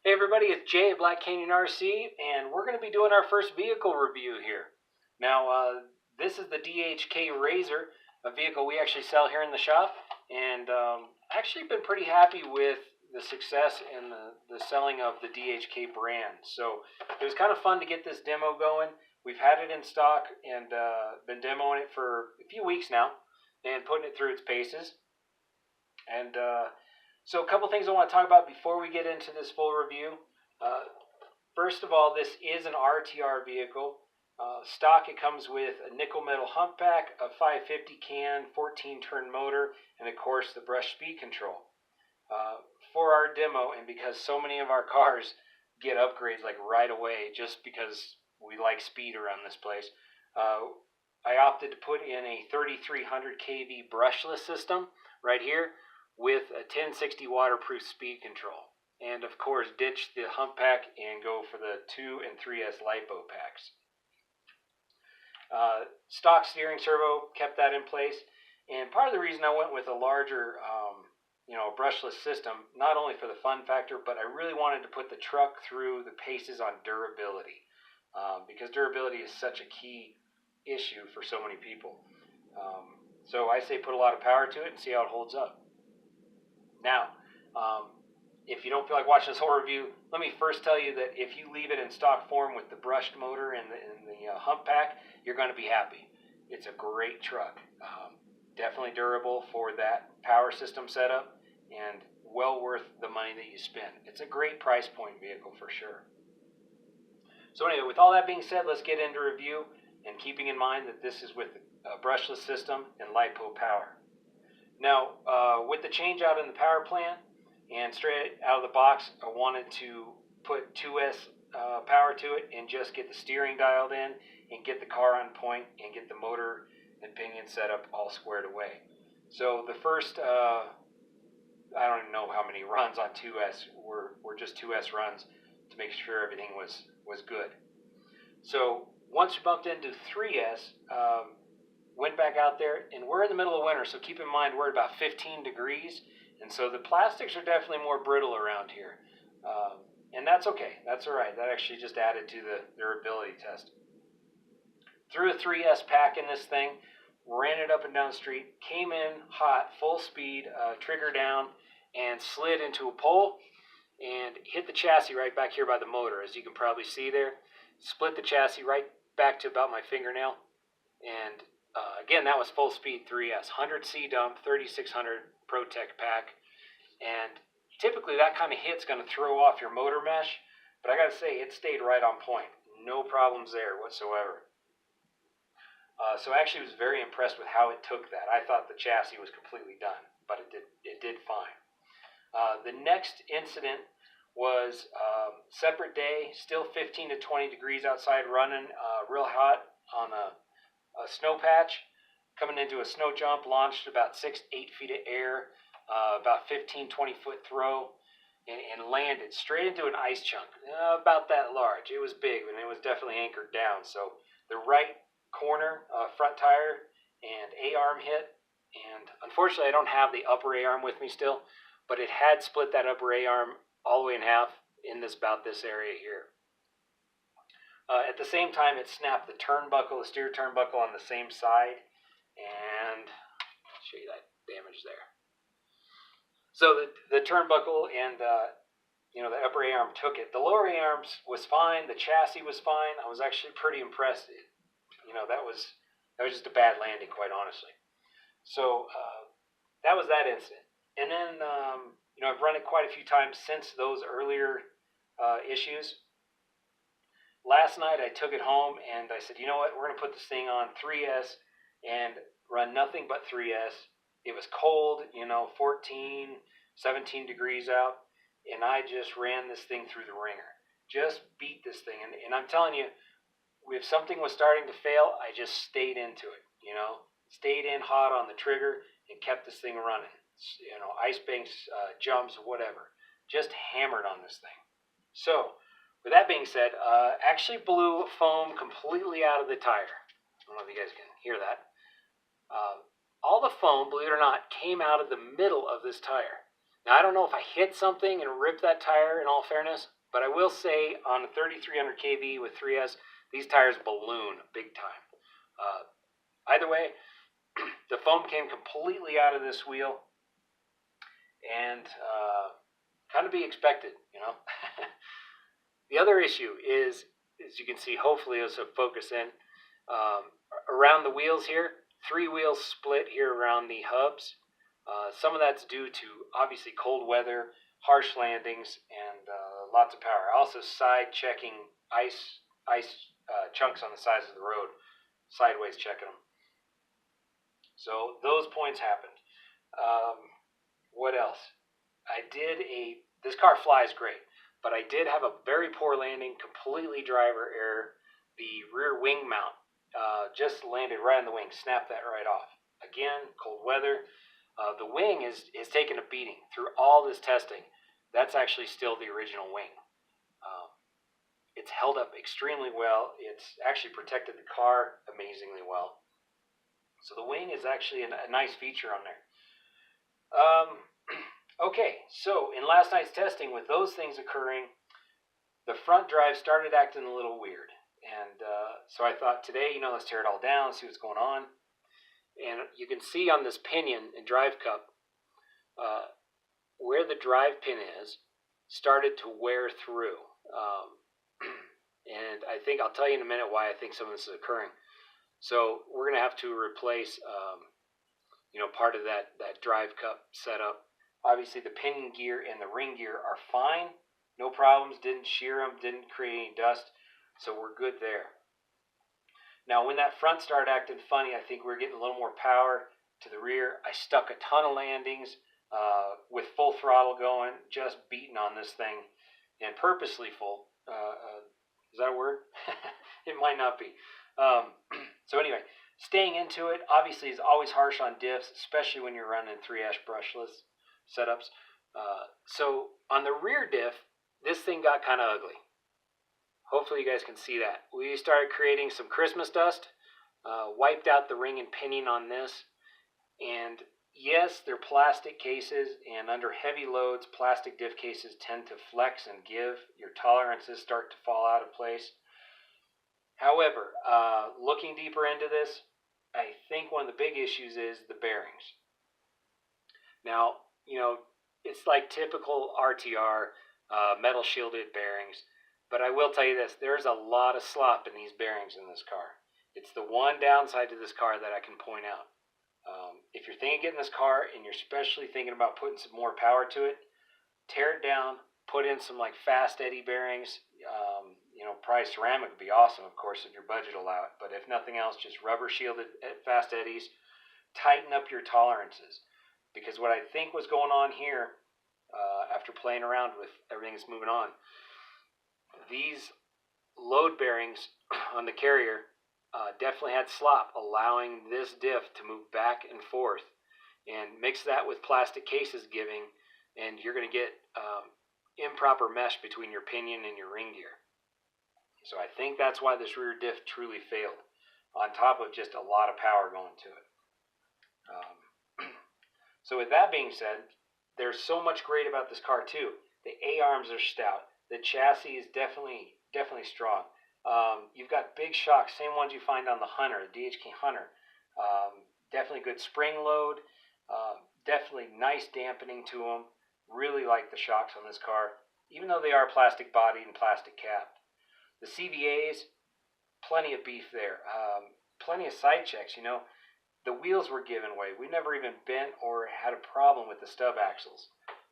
Hey everybody, it's Jay at Black Canyon RC, and we're going to be doing our first vehicle review here. Now, this is the DHK RazR, a vehicle we actually sell here in the shop, and actually been pretty happy with the success and the selling of the DHK brand. So it was kind of fun to get this demo going. We've had it in stock and been demoing it for a few weeks now and putting it through its paces. And so a couple things I want to talk about before we get into this full review. First of all, this is an RTR vehicle. Stock, it comes with a nickel metal hump pack, a 550 can, 14-turn motor, and of course the brush speed control. For our demo, and because so many of our cars get upgrades like right away just because we like speed around this place, I opted to put in a 3300 kV brushless system right here with a 1060 waterproof speed control. And of course, ditch the hump pack and go for the 2 and 3S LiPo packs. Stock steering servo, kept that in place. And part of the reason I went with a larger, brushless system, not only for the fun factor, but I really wanted to put the truck through the paces on durability. Because durability is such a key issue for so many people. So I say put a lot of power to it and see how it holds up. Now, if you don't feel like watching this whole review, let me first tell you that if you leave it in stock form with the brushed motor and the hump pack, you're going to be happy. It's a great truck. Definitely durable for that power system setup and well worth the money that you spend. It's a great price point vehicle for sure. So anyway, with all that being said, let's get into review, and keeping in mind that this is with a brushless system and LiPo power. Now, with the change out in the power plant and straight out of the box, I wanted to put 2S power to it and just get the steering dialed in and get the car on point and get the motor and pinion setup all squared away. So the first, I don't even know how many runs on 2S were just 2S runs to make sure everything was good. So once we bumped into 3S, went back out there, and we're in the middle of winter, so keep in mind we're at about 15 degrees, and so the plastics are definitely more brittle around here. And that's okay. That's all right. That actually just added to the durability test. Threw a 3S pack in this thing, ran it up and down the street, came in hot, full speed, trigger down, and slid into a pole and hit the chassis right back here by the motor, as you can probably see there. Split the chassis right back to about my fingernail, and again, that was full speed 3S, 100C dump, 3600 Protect pack, and typically that kind of hit's going to throw off your motor mesh, but I got to say, it stayed right on point. No problems there whatsoever. So I actually was very impressed with how it took that. I thought the chassis was completely done, but it did fine. The next incident was separate day, still 15 to 20 degrees outside, running real hot on a snow patch, coming into a snow jump, launched about 6-8 feet of air, about 15-20 foot throw, and landed straight into an ice chunk, about that large. It was big, and it was definitely anchored down. So the right corner front tire and A-arm hit, and unfortunately I don't have the upper A-arm with me still, but it had split that upper A-arm all the way in half in about this area here. At the same time, it snapped the turnbuckle, the steer turnbuckle on the same side, and I'll show you that damage there. So the turnbuckle and the upper A-arm took it. The lower A-arms was fine. The chassis was fine. I was actually pretty impressed. That was just a bad landing, quite honestly. So that was that incident. And then I've run it quite a few times since those earlier issues. Last night I took it home and I said, you know what, we're going to put this thing on 3S and run nothing but 3S. It was cold, 14, 17 degrees out, and I just ran this thing through the ringer. Just beat this thing. And I'm telling you, if something was starting to fail, I just stayed into it, stayed in hot on the trigger and kept this thing running. Ice banks, jumps, whatever. Just hammered on this thing. So, with that being said, actually blew foam completely out of the tire. I don't know if you guys can hear that. All the foam, believe it or not, came out of the middle of this tire. Now, I don't know if I hit something and ripped that tire in all fairness, but I will say on a 3300 kV with 3S, these tires balloon big time. Either way, the foam came completely out of this wheel, and kind of be expected, you know. The other issue is, as you can see, hopefully this will focus in, around the wheels here, 3 wheels split here around the hubs. Some of that's due to obviously cold weather, harsh landings, and lots of power. Also side checking ice chunks on the sides of the road, sideways checking them. So those points happened. What else? This car flies great, but I did have a very poor landing, completely driver error. The rear wing mount just landed right on the wing, snapped that right off. Again, cold weather. The wing is taking a beating through all this testing. That's actually still the original wing. It's held up extremely well. It's actually protected the car amazingly well. So the wing is actually a nice feature on there. Okay, so in last night's testing, with those things occurring, the front drive started acting a little weird. And so I thought today, let's tear it all down, see what's going on. And you can see on this pinion and drive cup, where the drive pin is, started to wear through. And I think I'll tell you in a minute why I think some of this is occurring. So we're going to have to replace, part of that drive cup setup. Obviously, the pinion gear and the ring gear are fine. No problems, didn't shear them, didn't create any dust. So we're good there. Now, when that front started acting funny, I think we were getting a little more power to the rear. I stuck a ton of landings with full throttle going, just beating on this thing, and purposely full. Is that a word? It might not be. So anyway, staying into it, obviously, is always harsh on diffs, especially when you're running 3S brushless setups. So on the rear diff, this thing got kind of ugly. Hopefully you guys can see that. We started creating some Christmas dust, wiped out the ring and pinion on this, and yes, they're plastic cases, and under heavy loads, plastic diff cases tend to flex and give. Your tolerances start to fall out of place. However, looking deeper into this, I think one of the big issues is the bearings. Now, it's like typical RTR, metal shielded bearings. But I will tell you this, there's a lot of slop in these bearings in this car. It's the one downside to this car that I can point out. If you're thinking of getting this car and you're especially thinking about putting some more power to it, tear it down, put in some like fast eddy bearings. Probably ceramic would be awesome, of course, if your budget allow it. But if nothing else, just rubber shielded fast eddies. Tighten up your tolerances. Because what I think was going on here, after playing around with everything that's moving on, these load bearings on the carrier definitely had slop, allowing this diff to move back and forth. And mix that with plastic cases giving, and you're going to get improper mesh between your pinion and your ring gear. So I think that's why this rear diff truly failed, on top of just a lot of power going to it. So with that being said, there's so much great about this car too. The A-arms are stout. The chassis is definitely strong. You've got big shocks, same ones you find on the Hunter, the DHK Hunter. Definitely good spring load. Definitely nice dampening to them. Really like the shocks on this car, even though they are plastic bodied and plastic capped. The CVAs, plenty of beef there. Plenty of side checks, The wheels were given way. We never even bent or had a problem with the stub axles.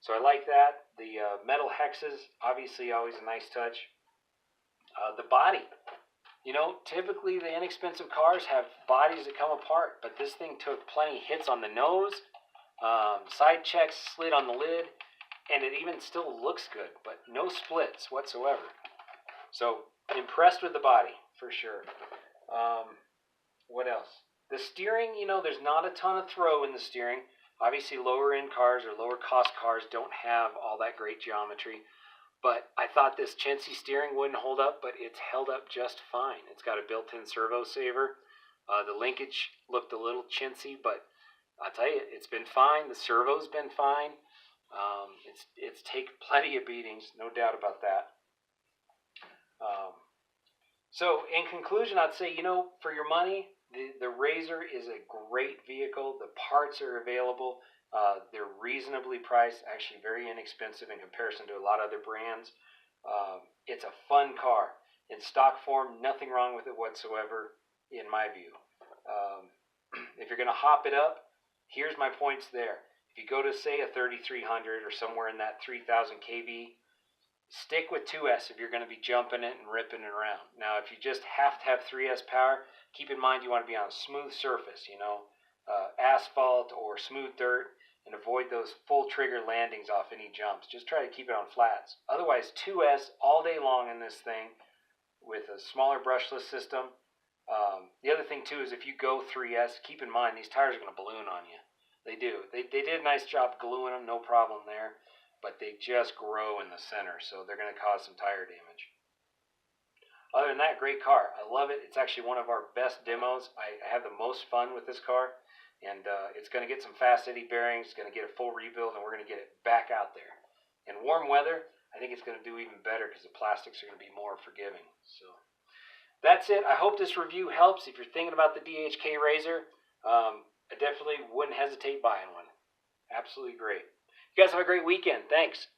So I like that. The metal hexes, obviously always a nice touch. The body. Typically the inexpensive cars have bodies that come apart, but this thing took plenty of hits on the nose. Side checks slid on the lid, and it even still looks good, but no splits whatsoever. So impressed with the body, for sure. What else? The steering, there's not a ton of throw in the steering. Obviously, lower-end cars or lower-cost cars don't have all that great geometry. But I thought this chintzy steering wouldn't hold up, but it's held up just fine. It's got a built-in servo saver. The linkage looked a little chintzy, but I'll tell you, it's been fine. The servo's been fine. It's taken plenty of beatings, no doubt about that. So in conclusion, I'd say, for your money, the RazR is a great vehicle. The parts are available. They're reasonably priced, actually very inexpensive in comparison to a lot of other brands. It's a fun car. In stock form, nothing wrong with it whatsoever, in my view. If you're going to hop it up, here's my points there. If you go to, say, a 3300 or somewhere in that 3000 kV, stick with 2S if you're going to be jumping it and ripping it around. Now, if you just have to have 3S power, keep in mind you want to be on a smooth surface, asphalt or smooth dirt, and avoid those full trigger landings off any jumps. Just try to keep it on flats. Otherwise, 2S all day long in this thing with a smaller brushless system. The other thing, too, is if you go 3S, keep in mind these tires are going to balloon on you. They do. They did a nice job gluing them, no problem there. But they just grow in the center, so they're going to cause some tire damage. Other than that, great car. I love it. It's actually one of our best demos. I have the most fun with this car, and it's going to get some fast eddy bearings. It's going to get a full rebuild, and we're going to get it back out there. In warm weather, I think it's going to do even better because the plastics are going to be more forgiving. So that's it. I hope this review helps. If you're thinking about the DHK RazR, I definitely wouldn't hesitate buying one. Absolutely great. You guys have a great weekend. Thanks.